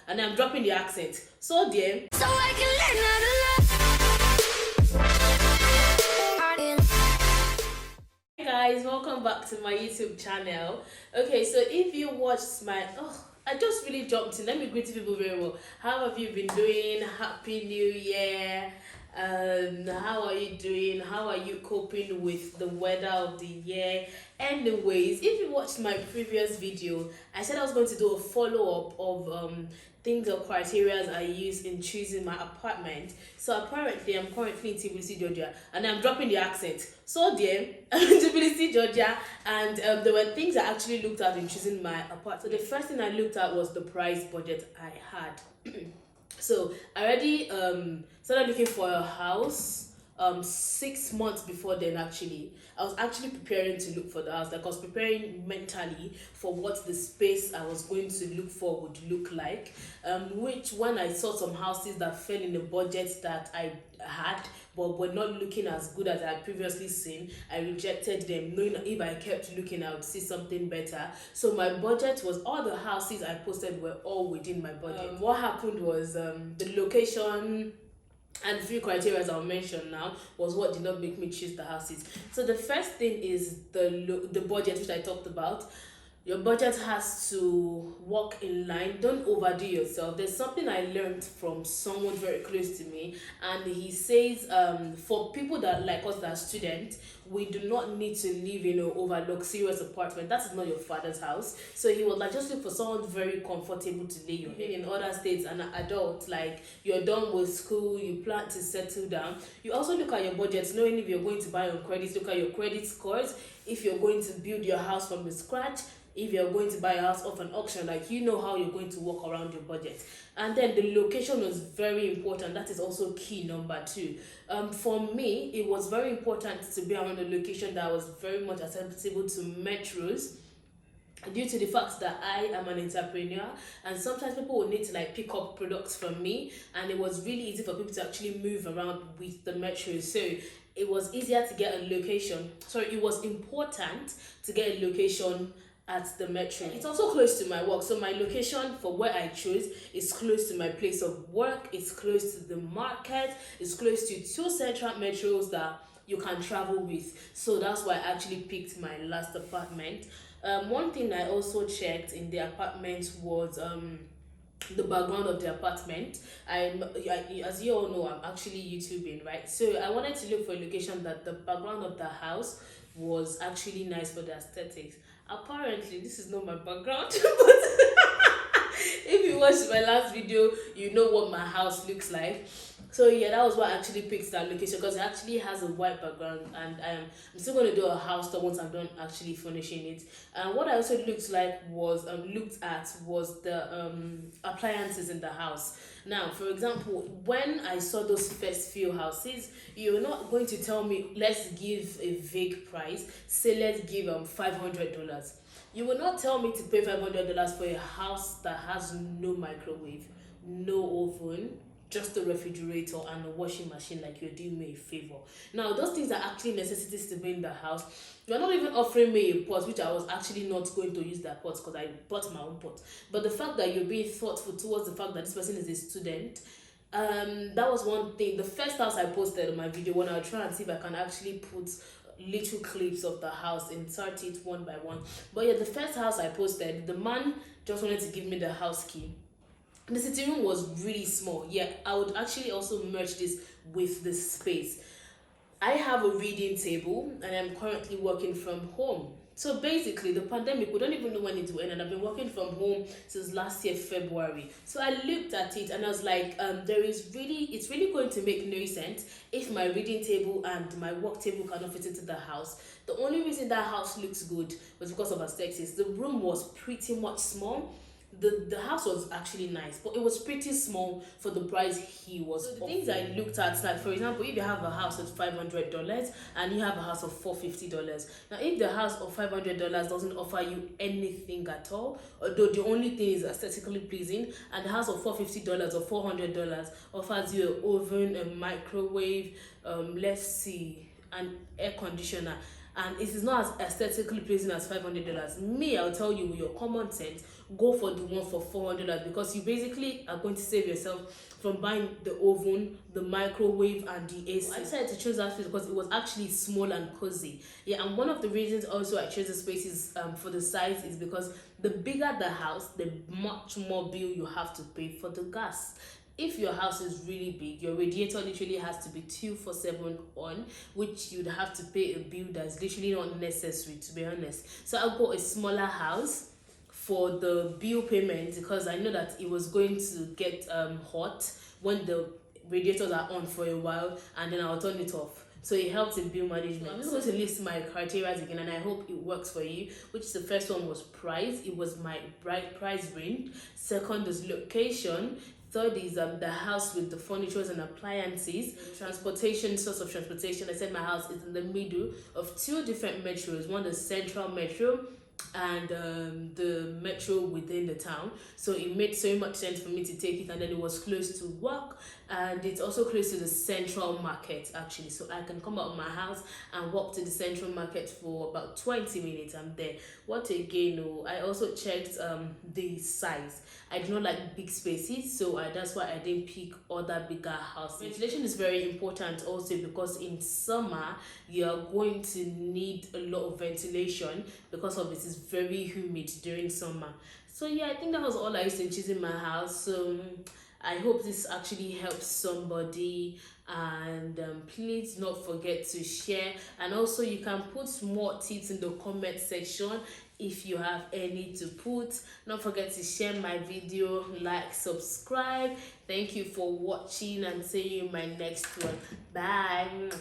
and I'm dropping the accent. So dear. So I can learn how to love. Hey guys, welcome back to my YouTube channel. Okay, so if you watched my I just really jumped in. Let me greet people very well. How have you been doing? Happy New Year. How are you doing? How are you coping with the weather of the year? Anyways, if you watched my previous video, I said I was going to do a follow-up of things or criteria I use in choosing my apartment. So apparently I'm currently in Tbilisi, Georgia, and I'm dropping the accent. So dear, I'm in Tbilisi, Georgia, and there were things I actually looked at in choosing my apartment. So the first thing I looked at was the price budget I had. So I already started looking for a house 6 months before then. Actually, I was actually preparing to look for the house. Like, I was preparing mentally for what the space I was going to look for would look like, which when I saw some houses that fell in the budget that I had but were not looking as good as I had previously seen, I rejected them, knowing that if I kept looking I would see something better. So my budget was, all the houses I posted were all within my budget. What happened was the location and few criteria I'll mention now was what did not make me choose the houses. So the first thing is the budget, which I talked about. Your budget has to walk in line. Don't overdo yourself. There's something I learned from someone very close to me, and he says for people that like us that are students, we do not need to live in an over luxurious apartment. That is not your father's house. So he was like, just look for someone very comfortable to lay your head in. Other states, an adult, like you're done with school, you plan to settle down. You also look at your budget, knowing if you're going to buy on credit, look at your credit scores. If you're going to build your house from the scratch, if you're going to buy a house off an auction, like, you know how you're going to work around your budget. And then the location was very important. That is also key number 2. For me, it was very important to be around a location that was very much accessible to metros, due to the fact that I am an entrepreneur, and sometimes people will need to like pick up products from me, and it was really easy for people to actually move around with the metros. So it was easier to get a location. So it was important to get a location at the metro. It's also close to my work. So my location for where I chose is close to my place of work, it's close to the market, it's close to 2 central metros that you can travel with. So that's why I actually picked my last apartment. One thing I also checked in the apartment was the background of the apartment. As you all know, I'm actually YouTubing, right? So I wanted to look for a location that the background of the house was actually nice for the aesthetics. Apparently this is not my background, but if you watched my last video, you know what my house looks like. So yeah, that was why I actually picked that location, because it actually has a white background, and I'm still going to do a house tour once I'm done actually finishing it. And what I also looked at was the appliances in the house. Now, for example, when I saw those first few houses, you're not going to tell me, let's give a vague price, say let's give $500. You will not tell me to pay $500 for a house that has no microwave, no oven, just a refrigerator and a washing machine, like you're doing me a favor. Now, those things are actually necessities to be in the house. You're not even offering me a pot, which I was actually not going to use that pot because I bought my own pot. But the fact that you're being thoughtful towards the fact that this person is a student, that was one thing. The first house I posted on my video, when I try and see if I can actually put little clips of the house, insert it one by one. But yeah, the first house I posted, the man just wanted to give me the house key. The sitting room was really small. Yeah, I would actually also merge this with the space. I have a reading table and I'm currently working from home. So basically, the pandemic, we don't even know when it will end, and I've been working from home since last year, February. So I looked at it and I was like, it's really going to make no sense if my reading table and my work table cannot fit into the house. The only reason that house looks good was because of aesthetics. The room was pretty much small. The house was actually nice, but it was pretty small for the price he was. So the things I looked at, like for example, if you have a house at $500 and you have a house of $450, now if the house of $500 doesn't offer you anything at all, although the only thing is aesthetically pleasing, and the house of $450 or $400 offers you an oven, a microwave, let's see, an air conditioner, and it is not as aesthetically pleasing as $500, me, I'll tell you with your common sense, go for the one for $400 because you basically are going to save yourself from buying the oven, the microwave, and the AC. I decided to choose that space because it was actually small and cozy. Yeah, and one of the reasons also I chose the spaces for the size is because the bigger the house, the much more bill you have to pay for the gas. If your house is really big, your radiator literally has to be 24/7 on, which you'd have to pay a bill that's literally not necessary, to be honest. So I got a smaller house for the bill payment because I know that it was going to get hot when the radiators are on for a while, and then I'll turn it off. So it helps in bill management. I'm just going to list my criteria again, and I hope it works for you. Which the first one was price. It was my price range. Second is location. Third is the house with the furniture and appliances. Transportation, source of transportation. I said my house is in the middle of two different metros. One, the central metro, and the metro within the town. So it made so much sense for me to take it, and then it was close to work, and it's also close to the central market actually. So I can come out of my house and walk to the central market for about 20 minutes. I'm there. What again? Oh, I also checked the size. I do not like big spaces, so that's why I didn't pick other bigger houses. Ventilation is very important also because in summer you're going to need a lot of ventilation because of it is very humid during summer. So yeah, I think that was all I used to choose in my house. So I hope this actually helps somebody, and please not forget to share, and also you can put more tips in the comment section if you have any to put. Don't forget to share my video, like, subscribe. Thank you for watching, and see you in my next one. Bye.